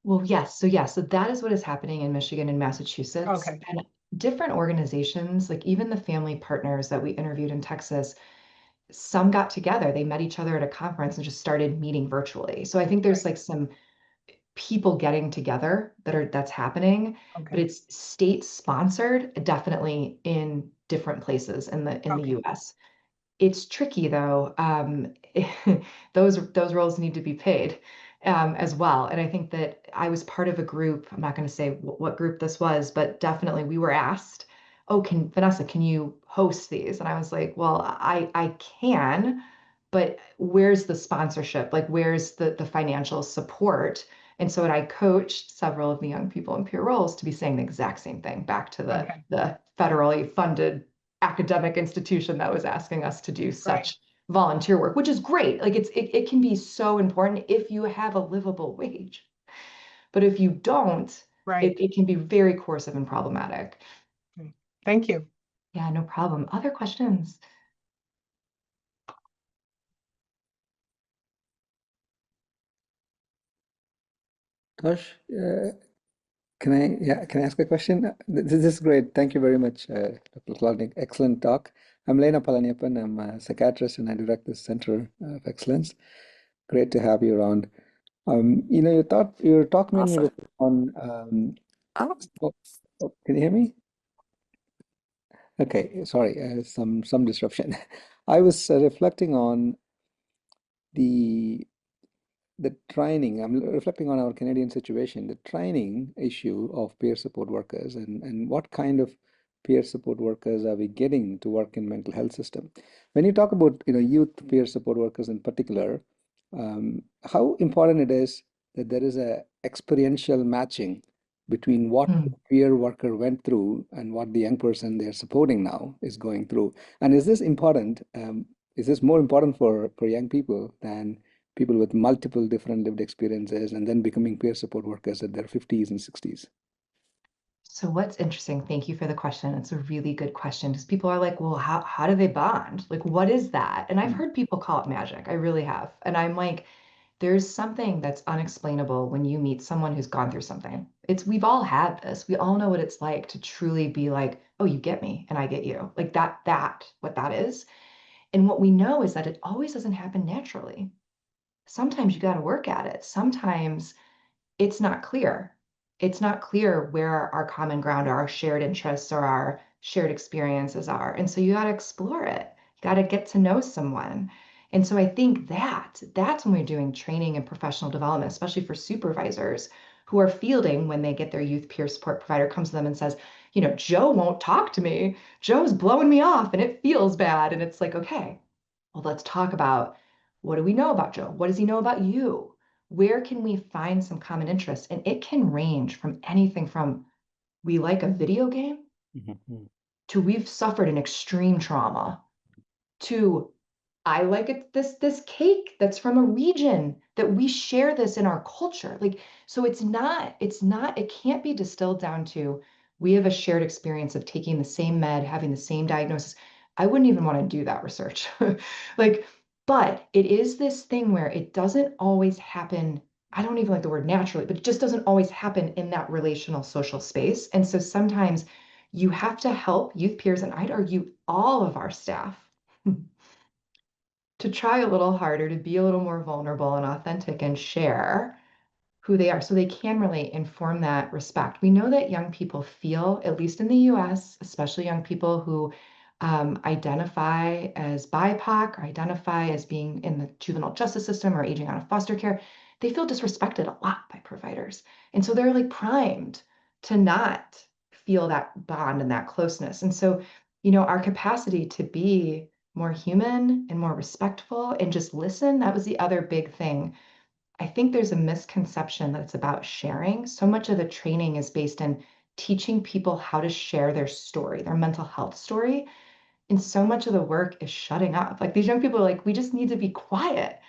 Speaker 1: Well, yes. So that is what is happening in Michigan and Massachusetts.
Speaker 3: Okay.
Speaker 1: And different organizations, like even the family partners that we interviewed in Texas, some got together. They met each other at a conference and just started meeting virtually. So I think there's like some people getting together that's happening, but
Speaker 3: Okay.
Speaker 1: it's state sponsored, definitely in different places in the
Speaker 3: Okay.
Speaker 1: US. It's tricky though. Those roles need to be paid as well. And I think that I was part of a group. I'm not going to say what group this was, but definitely we were asked, "Oh, Vanessa, can you host these?" And I was like, "Well, I can, but where's the sponsorship? Like, where's the financial support?" And so I coached several of the young people in peer roles to be saying the exact same thing back to the federally funded academic institution that was asking us to do such volunteer work, which is great. Like it can be so important if you have a livable wage. But if you don't, it can be very coercive and problematic.
Speaker 3: Thank you.
Speaker 1: Yeah, no problem. Other questions?
Speaker 4: Tosh, can I ask a question? This is great. Thank you very much, Dr. Klodnick. Excellent talk. I'm Lena Palaniappan. I'm a psychiatrist and I direct the Center of Excellence. Great to have you around. Your talk made me reflect on. Can you hear me? Okay, sorry, some disruption. I was reflecting on the the training. I'm reflecting on our Canadian situation, the training issue of peer support workers, and what kind of peer support workers are we getting to work in mental health system. When you talk about youth peer support workers in particular, how important it is that there is a experiential matching between what the peer worker went through and what the young person they're supporting now is going through. And is this important? Is this more important for young people than people with multiple different lived experiences and then becoming peer support workers at their 50s and 60s?
Speaker 1: So what's interesting, thank you for the question. It's a really good question because people are like, well, how do they bond? Like, what is that? And I've heard people call it magic. I really have. And I'm like, there's something that's unexplainable when you meet someone who's gone through something. We've all had this. We all know what it's like to truly be like, oh, you get me and I get you. Like what that is. And what we know is that it always doesn't happen naturally. Sometimes you got to work at it. Sometimes it's not clear. It's not clear where our common ground or our shared interests or our shared experiences are. And so you got to explore it. You got to get to know someone. And so I think that's when we're doing training and professional development, especially for supervisors who are fielding when they get their youth peer support provider comes to them and says, Joe won't talk to me. Joe's blowing me off and it feels bad. And it's like, okay, well, let's talk about, what do we know about Joe? What does he know about you? Where can we find some common interest? And it can range from anything from, we like a video game, to we've suffered an extreme trauma, to I like this cake that's from a region that we share this in our culture. Like, so it can't be distilled down to, we have a shared experience of taking the same med, having the same diagnosis. I wouldn't even want to do that research. Like, but it is this thing where it doesn't always happen. I don't even like the word naturally, but it just doesn't always happen in that relational social space. And so sometimes you have to help youth peers, and I'd argue all of our staff, to try a little harder, to be a little more vulnerable and authentic and share who they are so they can really inform that respect. We know that young people feel, at least in the US, especially young people who identify as BIPOC or identify as being in the juvenile justice system or aging out of foster care, they feel disrespected a lot by providers. And so they're like primed to not feel that bond and that closeness. And so, our capacity to be more human and more respectful and just listen, that was the other big thing. I think there's a misconception that it's about sharing. So much of the training is based in teaching people how to share their story, their mental health story. And so much of the work is shutting up. Like, these young people are like, we just need to be quiet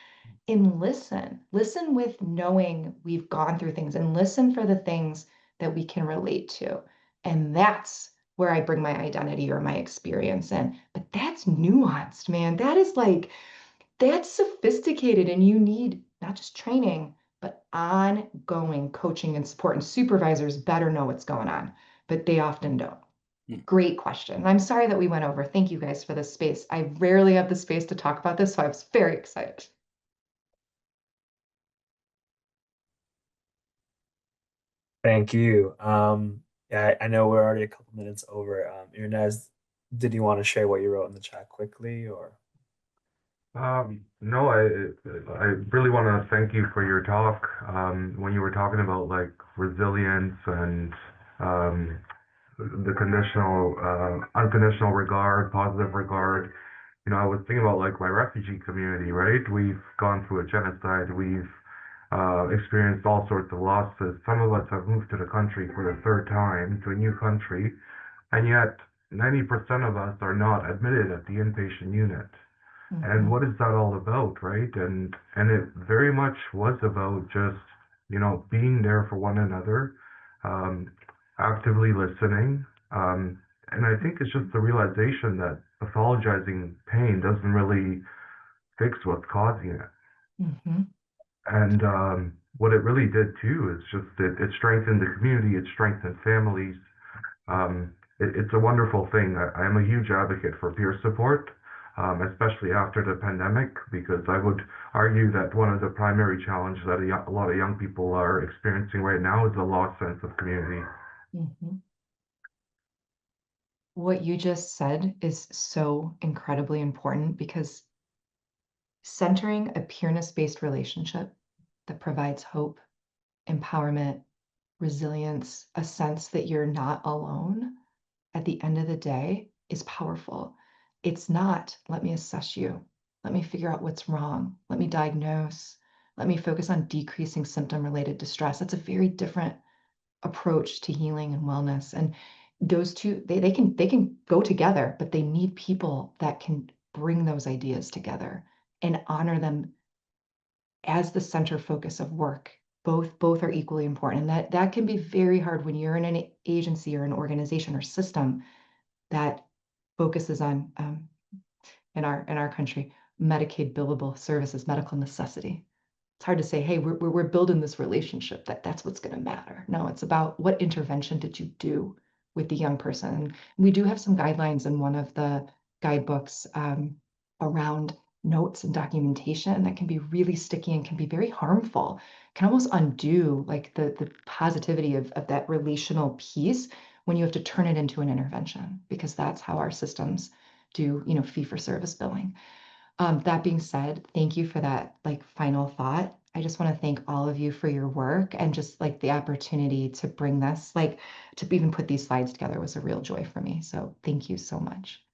Speaker 1: and listen. Listen with knowing we've gone through things, and listen for the things that we can relate to. And that's where I bring my identity or my experience in. But that's nuanced, man. That's sophisticated, and you need not just training, but ongoing coaching and support. And supervisors better know what's going on, but they often don't. Great question. I'm sorry that we went over. Thank you guys for this space. I rarely have the space to talk about this, so I was very excited.
Speaker 2: Thank you. Yeah, I know we're already a couple minutes over. Ernest, did you want to share what you wrote in the chat quickly, or?
Speaker 5: No, I really want to thank you for your talk. When you were talking about like resilience and the conditional, unconditional regard, positive regard, I was thinking about like my refugee community, right? We've gone through a genocide. We've experienced all sorts of losses. Some of us have moved to the country for the third time, to a new country, and yet 90% of us are not admitted at the inpatient unit. And what is that all about, right? And it very much was about just, being there for one another, actively listening. And I think it's just the realization that pathologizing pain doesn't really fix what's causing it. And what it really did too is just it strengthened the community, it strengthened families. It's a wonderful thing. I am a huge advocate for peer support, especially after the pandemic, because I would argue that one of the primary challenges that a lot of young people are experiencing right now is a lost sense of community.
Speaker 1: What you just said is so incredibly important, because centering a peerness-based relationship that provides hope, empowerment, resilience, a sense that you're not alone at the end of the day is powerful. It's not, let me assess you. Let me figure out what's wrong. Let me diagnose. Let me focus on decreasing symptom-related distress. That's a very different approach to healing and wellness. And those two, they can go together, but they need people that can bring those ideas together and honor them as the center focus of work. Both are equally important. And that can be very hard when you're in an agency or an organization or system that focuses on, in our country, Medicaid billable services, medical necessity. It's hard to say, hey, we're building this relationship, that's what's going to matter. No, it's about what intervention did you do with the young person. And we do have some guidelines in one of the guidebooks around notes and documentation that can be really sticky and can be very harmful, can almost undo like the positivity of that relational piece when you have to turn it into an intervention, because that's how our systems do, fee for service billing. That being said, thank you for that like final thought. I just want to thank all of you for your work, and just like the opportunity to bring this, like to even put these slides together was a real joy for me. So thank you so much.